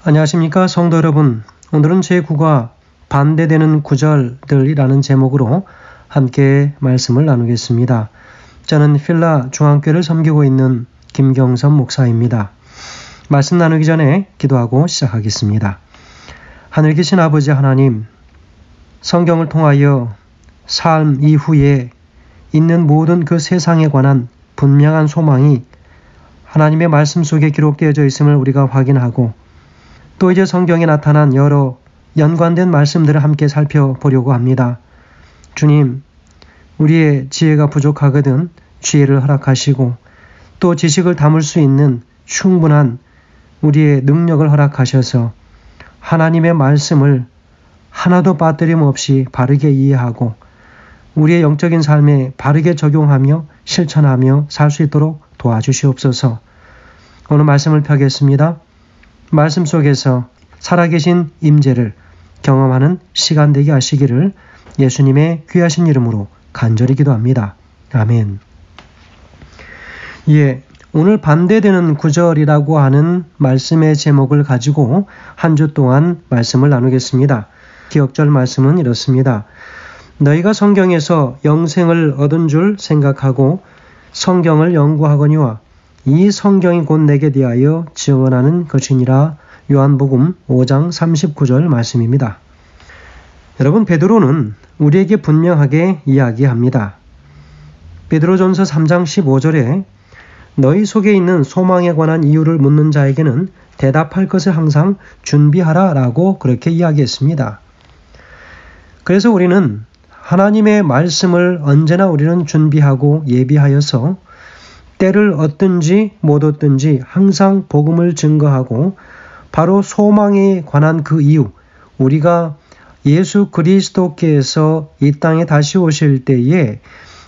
안녕하십니까 성도 여러분. 오늘은 제9과 반대되는 구절들이라는 제목으로 함께 말씀을 나누겠습니다. 저는 필라 중앙교회를 섬기고 있는 김경선 목사입니다. 말씀 나누기 전에 기도하고 시작하겠습니다. 하늘 계신 아버지 하나님, 성경을 통하여 삶 이후에 있는 모든 그 세상에 관한 분명한 소망이 하나님의 말씀 속에 기록되어져 있음을 우리가 확인하고 또 이제 성경에 나타난 여러 연관된 말씀들을 함께 살펴보려고 합니다. 주님, 우리의 지혜가 부족하거든 지혜를 허락하시고 또 지식을 담을 수 있는 충분한 우리의 능력을 허락하셔서 하나님의 말씀을 하나도 빠뜨림 없이 바르게 이해하고 우리의 영적인 삶에 바르게 적용하며 실천하며 살 수 있도록 도와주시옵소서. 오늘 말씀을 펴겠습니다. 말씀 속에서 살아계신 임재를 경험하는 시간 되게 하시기를 예수님의 귀하신 이름으로 간절히 기도합니다. 아멘. 오늘 반대되는 구절이라고 하는 말씀의 제목을 가지고 한 주 동안 말씀을 나누겠습니다. 기억절 말씀은 이렇습니다. 너희가 성경에서 영생을 얻은 줄 생각하고 성경을 연구하거니와 이 성경이 곧 내게 대하여 증언하는 것이니라. 요한복음 5장 39절 말씀입니다. 여러분, 베드로는 우리에게 분명하게 이야기합니다. 베드로전서 3장 15절에 너희 속에 있는 소망에 관한 이유를 묻는 자에게는 대답할 것을 항상 준비하라 라고 그렇게 이야기했습니다. 그래서 우리는 하나님의 말씀을 언제나 우리는 준비하고 예비하여서 때를 얻든지 못 얻든지 항상 복음을 증거하고 바로 소망에 관한 그 이유, 우리가 예수 그리스도께서 이 땅에 다시 오실 때에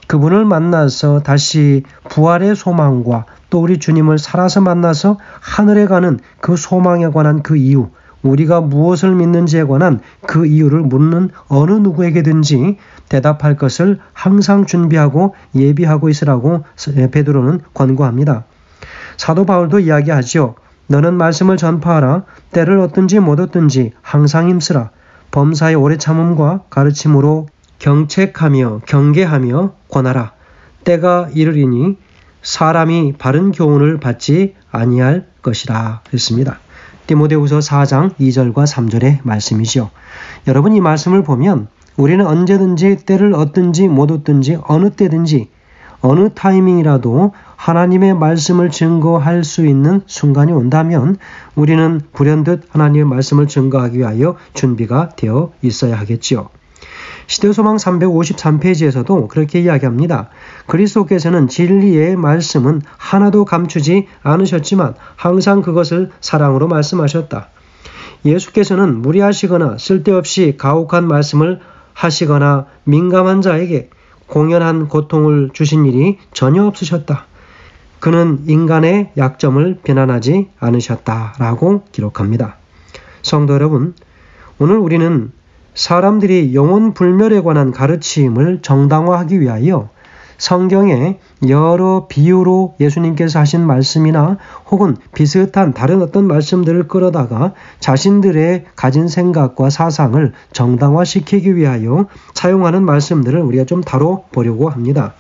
그분을 만나서 다시 부활의 소망과 또 우리 주님을 살아서 만나서 하늘에 가는 그 소망에 관한 그 이유, 우리가 무엇을 믿는지에 관한 그 이유를 묻는 어느 누구에게든지 대답할 것을 항상 준비하고 예비하고 있으라고 베드로는 권고합니다. 사도 바울도 이야기하죠. 너는 말씀을 전파하라. 때를 얻든지 못 얻든지 항상 힘쓰라. 범사의 오래 참음과 가르침으로 경책하며 경계하며 권하라. 때가 이르리니 사람이 바른 교훈을 받지 아니할 것이라 했습니다. 디모데후서 4장 2절과 3절의 말씀이죠. 여러분, 이 말씀을 보면 우리는 언제든지 때를 얻든지 못 얻든지 어느 때든지 어느 타이밍이라도 하나님의 말씀을 증거할 수 있는 순간이 온다면 우리는 불현듯 하나님의 말씀을 증거하기 위하여 준비가 되어 있어야 하겠지요. 시대소망 353페이지에서도 그렇게 이야기합니다. 그리스도께서는 진리의 말씀은 하나도 감추지 않으셨지만 항상 그것을 사랑으로 말씀하셨다. 예수께서는 무리하시거나 쓸데없이 가혹한 말씀을 하시거나 민감한 자에게 공연한 고통을 주신 일이 전혀 없으셨다. 그는 인간의 약점을 비난하지 않으셨다라고 기록합니다. 성도 여러분, 오늘 우리는 사람들이 영혼 불멸에 관한 가르침을 정당화하기 위하여 성경에 여러 비유로 예수님께서 하신 말씀이나 혹은 비슷한 다른 어떤 말씀들을 끌어다가 자신들의 가진 생각과 사상을 정당화시키기 위하여 사용하는 말씀들을 우리가 좀 다뤄보려고 합니다.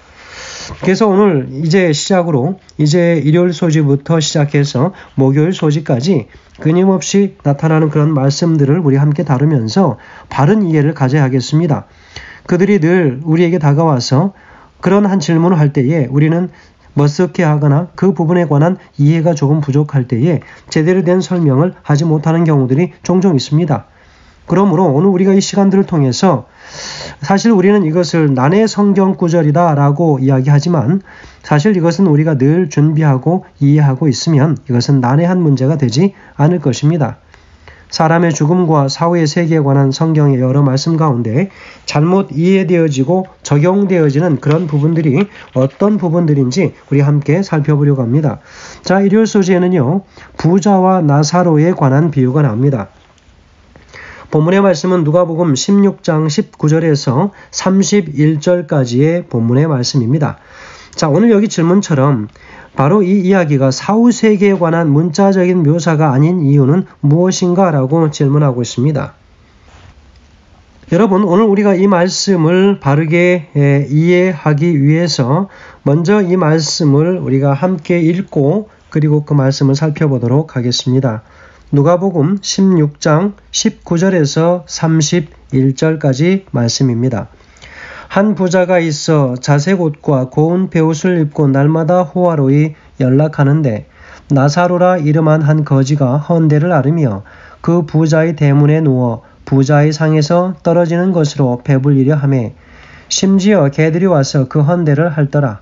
그래서 오늘 이제 시작으로 이제 일요일 소지부터 시작해서 목요일 소지까지 끊임없이 나타나는 그런 말씀들을 우리 함께 다루면서 바른 이해를 가져야 하겠습니다. 그들이 늘 우리에게 다가와서 그런 한 질문을 할 때에 우리는 머쓱해하거나 그 부분에 관한 이해가 조금 부족할 때에 제대로 된 설명을 하지 못하는 경우들이 종종 있습니다. 그러므로 오늘 우리가 이 시간들을 통해서 사실 우리는 이것을 난해 성경 구절이다 라고 이야기하지만 사실 이것은 우리가 늘 준비하고 이해하고 있으면 이것은 난해한 문제가 되지 않을 것입니다. 사람의 죽음과 사후의 세계에 관한 성경의 여러 말씀 가운데 잘못 이해되어지고 적용되어지는 그런 부분들이 어떤 부분들인지 우리 함께 살펴보려고 합니다. 자, 일요일 소지에는요, 부자와 나사로에 관한 비유가 나옵니다. 본문의 말씀은 누가복음 16장 19절에서 31절까지의 본문의 말씀입니다. 자, 오늘 여기 질문처럼 바로 이 이야기가 사후세계에 관한 문자적인 묘사가 아닌 이유는 무엇인가? 라고 질문하고 있습니다. 여러분, 오늘 우리가 이 말씀을 바르게 이해하기 위해서 먼저 이 말씀을 우리가 함께 읽고 그리고 그 말씀을 살펴보도록 하겠습니다. 누가복음 16장 19절에서 31절까지 말씀입니다. 한 부자가 있어 자색 옷과 고운 베옷을 입고 날마다 호화로이 연락하는데 나사로라 이름한 한 거지가 헌대를 앓으며 그 부자의 대문에 누워 부자의 상에서 떨어지는 것으로 배불리려 하매 심지어 개들이 와서 그 헌대를 핥더라.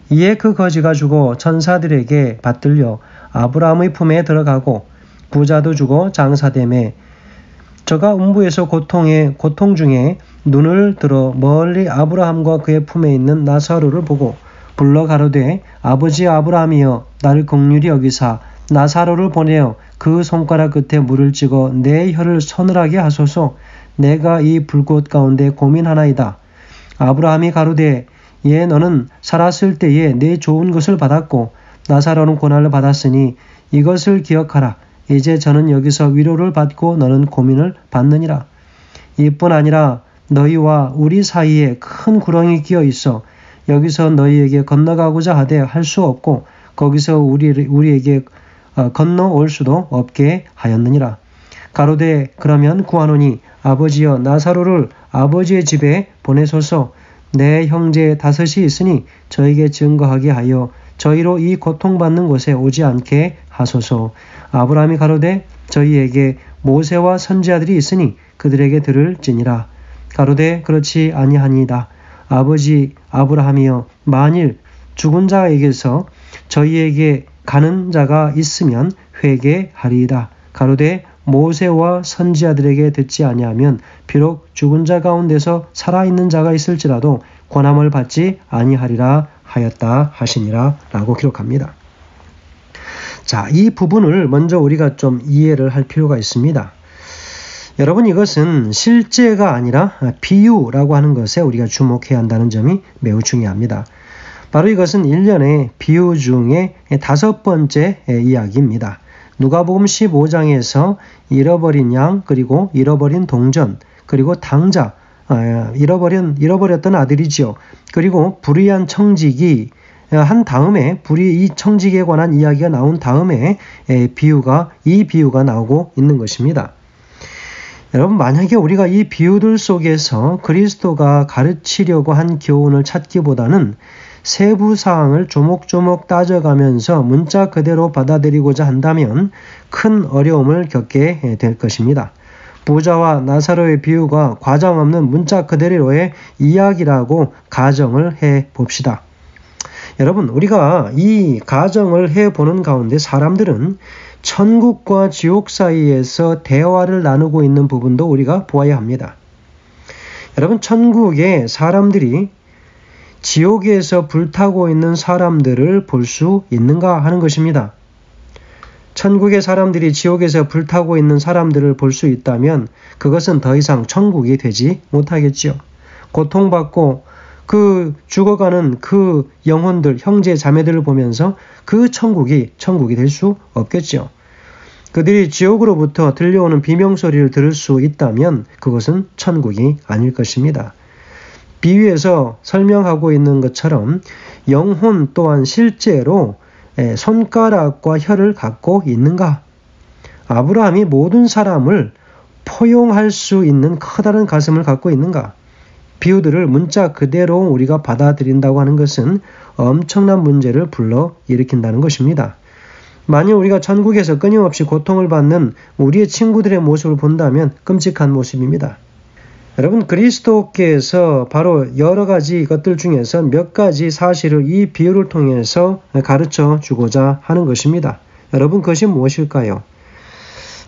이에 그 거지가 죽어 천사들에게 받들려 아브라함의 품에 들어가고 부자도 죽어 장사되매 저가 음부에서 고통 중에 눈을 들어 멀리 아브라함과 그의 품에 있는 나사로를 보고 불러 가로되 아버지 아브라함이여 나를 긍휼히 여기사 나사로를 보내어 그 손가락 끝에 물을 찍어 내 혀를 서늘하게 하소서. 내가 이 불꽃 가운데 고민하나이다. 아브라함이 가로되 예 너는 살았을 때에 내 좋은 것을 받았고 나사로는 고난을 받았으니 이것을 기억하라. 이제 저는 여기서 위로를 받고 너는 고민을 받느니라. 이뿐 아니라 너희와 우리 사이에 큰 구렁이 끼어 있어 여기서 너희에게 건너가고자 하되 할 수 없고 거기서 우리에게 건너올 수도 없게 하였느니라. 가로되 그러면 구하노니 아버지여 나사로를 아버지의 집에 보내소서. 내 형제 5이 있으니 저에게 증거하게 하여 저희로 이 고통받는 곳에 오지 않게 하소서. 아브라함이 가로되 저희에게 모세와 선지자들이 있으니 그들에게 들을지니라. 가로되 그렇지 아니하니이다. 아버지 아브라함이여 만일 죽은 자에게서 저희에게 가는 자가 있으면 회개하리이다. 가로되 모세와 선지자들에게 듣지 아니하면 비록 죽은 자 가운데서 살아있는 자가 있을지라도 권함을 받지 아니하리라 하였다 하시니라 라고 기록합니다. 자, 이 부분을 먼저 우리가 좀 이해를 할 필요가 있습니다. 여러분 이것은 실제가 아니라 비유라고 하는 것에 우리가 주목해야 한다는 점이 매우 중요합니다. 바로 이것은 일련의 비유 중에 5번째 이야기입니다. 누가복음 15장에서 잃어버린 양 그리고 잃어버린 동전 그리고 당자 잃어버렸던 아들이지요. 그리고 불의한 청직이 한 다음에 이 청직에 관한 이야기가 나온 다음에 이 비유가 나오고 있는 것입니다. 여러분 만약에 우리가 이 비유들 속에서 그리스도가 가르치려고 한 교훈을 찾기보다는 세부 사항을 조목조목 따져가면서 문자 그대로 받아들이고자 한다면 큰 어려움을 겪게 될 것입니다. 부자와 나사로의 비유가 과장 없는 문자 그대로의 이야기라고 가정을 해봅시다. 여러분 우리가 이 가정을 해보는 가운데 사람들은 천국과 지옥 사이에서 대화를 나누고 있는 부분도 우리가 보아야 합니다. 여러분 천국에 사람들이 지옥에서 불타고 있는 사람들을 볼 수 있는가 하는 것입니다. 천국의 사람들이 지옥에서 불타고 있는 사람들을 볼 수 있다면 그것은 더 이상 천국이 되지 못하겠지요. 고통받고 죽어가는 그 영혼들, 형제 자매들을 보면서 그 천국이 될 수 없겠지요. 그들이 지옥으로부터 들려오는 비명소리를 들을 수 있다면 그것은 천국이 아닐 것입니다. 비유에서 설명하고 있는 것처럼 영혼 또한 실제로 손가락과 혀를 갖고 있는가? 아브라함이 모든 사람을 포용할 수 있는 커다란 가슴을 갖고 있는가? 비유들을 문자 그대로 우리가 받아들인다고 하는 것은 엄청난 문제를 불러일으킨다는 것입니다. 만일 우리가 천국에서 끊임없이 고통을 받는 우리의 친구들의 모습을 본다면 끔찍한 모습입니다. 여러분 그리스도께서 바로 여러 가지 것들 중에서 몇 가지 사실을 이 비유를 통해서 가르쳐 주고자 하는 것입니다. 여러분 그것이 무엇일까요?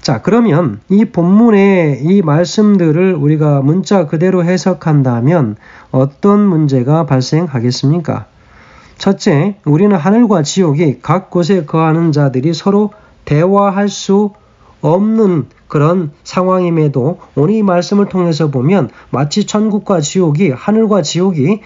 자 그러면 이 본문의 이 말씀들을 우리가 문자 그대로 해석한다면 어떤 문제가 발생하겠습니까? 첫째, 우리는 하늘과 지옥이 각 곳에 거하는 자들이 서로 대화할 수 없는 그런 상황임에도 오늘 이 말씀을 통해서 보면 마치 천국과 지옥이, 하늘과 지옥이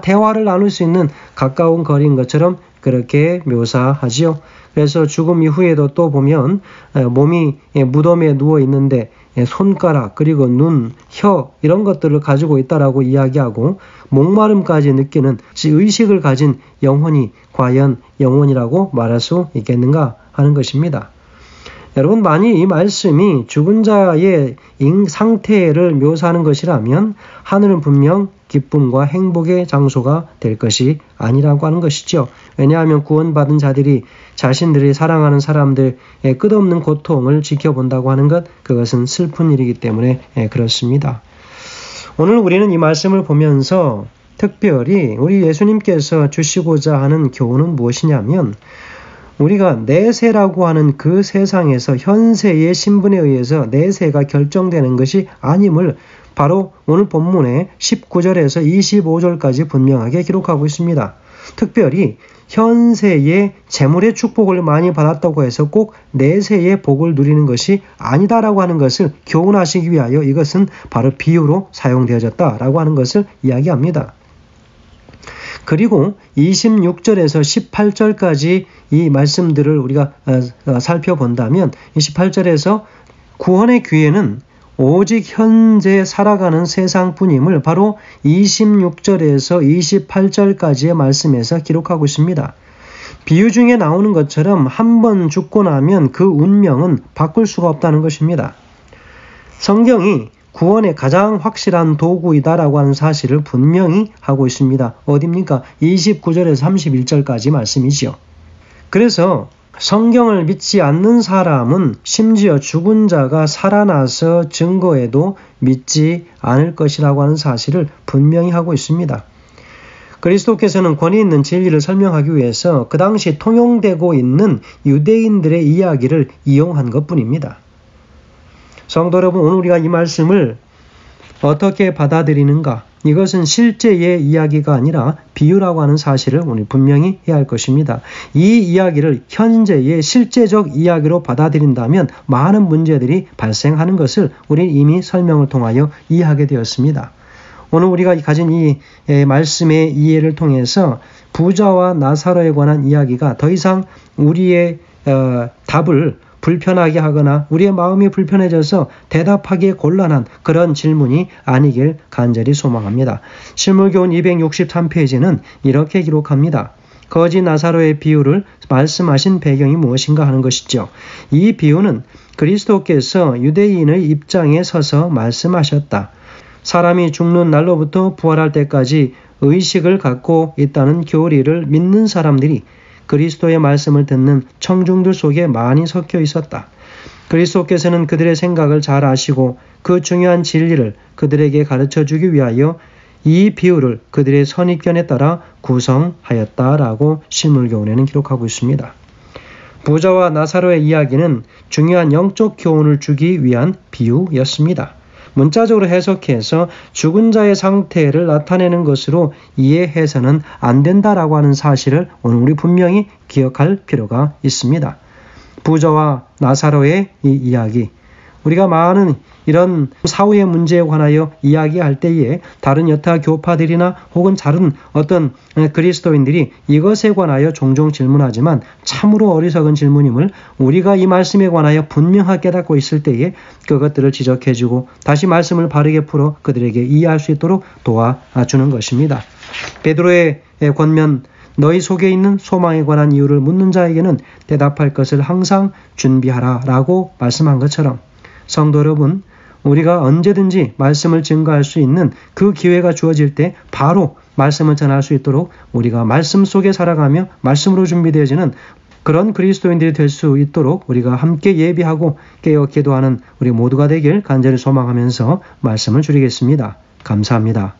대화를 나눌 수 있는 가까운 거리인 것처럼 그렇게 묘사하지요. 그래서 죽음 이후에도 또 보면 몸이 무덤에 누워 있는데 손가락 그리고 눈, 혀 이런 것들을 가지고 있다라고 이야기하고 목마름까지 느끼는 의식을 가진 영혼이 과연 영혼이라고 말할 수 있겠는가 하는 것입니다. 여러분, 만일 이 말씀이 죽은 자의 상태를 묘사하는 것이라면 하늘은 분명 기쁨과 행복의 장소가 될 것이 아니라고 하는 것이죠. 왜냐하면 구원받은 자들이 자신들이 사랑하는 사람들의 끝없는 고통을 지켜본다고 하는 것, 그것은 슬픈 일이기 때문에 그렇습니다. 오늘 우리는 이 말씀을 보면서 특별히 우리 예수님께서 주시고자 하는 교훈은 무엇이냐면, 우리가 내세라고 하는 그 세상에서 현세의 신분에 의해서 내세가 결정되는 것이 아님을 바로 오늘 본문의 19절에서 25절까지 분명하게 기록하고 있습니다. 특별히 현세의 재물의 축복을 많이 받았다고 해서 꼭 내세의 복을 누리는 것이 아니다라고 하는 것을 교훈하시기 위하여 이것은 바로 비유로 사용되어졌다라고 하는 것을 이야기합니다. 그리고 26절에서 18절까지 이 말씀들을 우리가 살펴본다면 28절에서 구원의 기회는 오직 현재 살아가는 세상뿐임을 바로 26절에서 28절까지의 말씀에서 기록하고 있습니다. 비유 중에 나오는 것처럼 한 번 죽고 나면 그 운명은 바꿀 수가 없다는 것입니다. 성경이 구원의 가장 확실한 도구이다라고 하는 사실을 분명히 하고 있습니다. 어디입니까? 29절에서 31절까지 말씀이지요. 그래서 성경을 믿지 않는 사람은 심지어 죽은 자가 살아나서 증거해도 믿지 않을 것이라고 하는 사실을 분명히 하고 있습니다. 그리스도께서는 권위 있는 진리를 설명하기 위해서 그 당시 통용되고 있는 유대인들의 이야기를 이용한 것뿐입니다. 성도 여러분, 오늘 우리가 이 말씀을 어떻게 받아들이는가? 이것은 실제의 이야기가 아니라 비유라고 하는 사실을 오늘 분명히 해야 할 것입니다. 이 이야기를 현재의 실제적 이야기로 받아들인다면 많은 문제들이 발생하는 것을 우리는 이미 설명을 통하여 이해하게 되었습니다. 오늘 우리가 가진 이 말씀의 이해를 통해서 부자와 나사로에 관한 이야기가 더 이상 우리의 답을 불편하게 하거나 우리의 마음이 불편해져서 대답하기에 곤란한 그런 질문이 아니길 간절히 소망합니다. 실물교훈 263페이지는 이렇게 기록합니다. 거지 나사로의 비유를 말씀하신 배경이 무엇인가 하는 것이죠. 이 비유는 그리스도께서 유대인의 입장에 서서 말씀하셨다. 사람이 죽는 날로부터 부활할 때까지 의식을 갖고 있다는 교리를 믿는 사람들이 그리스도의 말씀을 듣는 청중들 속에 많이 섞여 있었다. 그리스도께서는 그들의 생각을 잘 아시고 그 중요한 진리를 그들에게 가르쳐주기 위하여 이 비유를 그들의 선입견에 따라 구성하였다라고 실물교훈에는 기록하고 있습니다. 부자와 나사로의 이야기는 중요한 영적 교훈을 주기 위한 비유였습니다. 문자적으로 해석해서 죽은 자의 상태를 나타내는 것으로 이해해서는 안 된다라고 하는 사실을 오늘 우리 분명히 기억할 필요가 있습니다. 부자와 나사로의 이 이야기, 우리가 많은 이런 사후의 문제에 관하여 이야기할 때에 다른 여타 교파들이나 혹은 다른 어떤 그리스도인들이 이것에 관하여 종종 질문하지만 참으로 어리석은 질문임을 우리가 이 말씀에 관하여 분명하게 깨닫고 있을 때에 그것들을 지적해주고 다시 말씀을 바르게 풀어 그들에게 이해할 수 있도록 도와주는 것입니다. 베드로의 권면, 너희 속에 있는 소망에 관한 이유를 묻는 자에게는 대답할 것을 항상 준비하라 라고 말씀한 것처럼 성도 여러분, 우리가 언제든지 말씀을 증거할 수 있는 그 기회가 주어질 때 바로 말씀을 전할 수 있도록 우리가 말씀 속에 살아가며 말씀으로 준비되어지는 그런 그리스도인들이 될 수 있도록 우리가 함께 예비하고 깨어 기도하는 우리 모두가 되길 간절히 소망하면서 말씀을 줄이겠습니다. 감사합니다.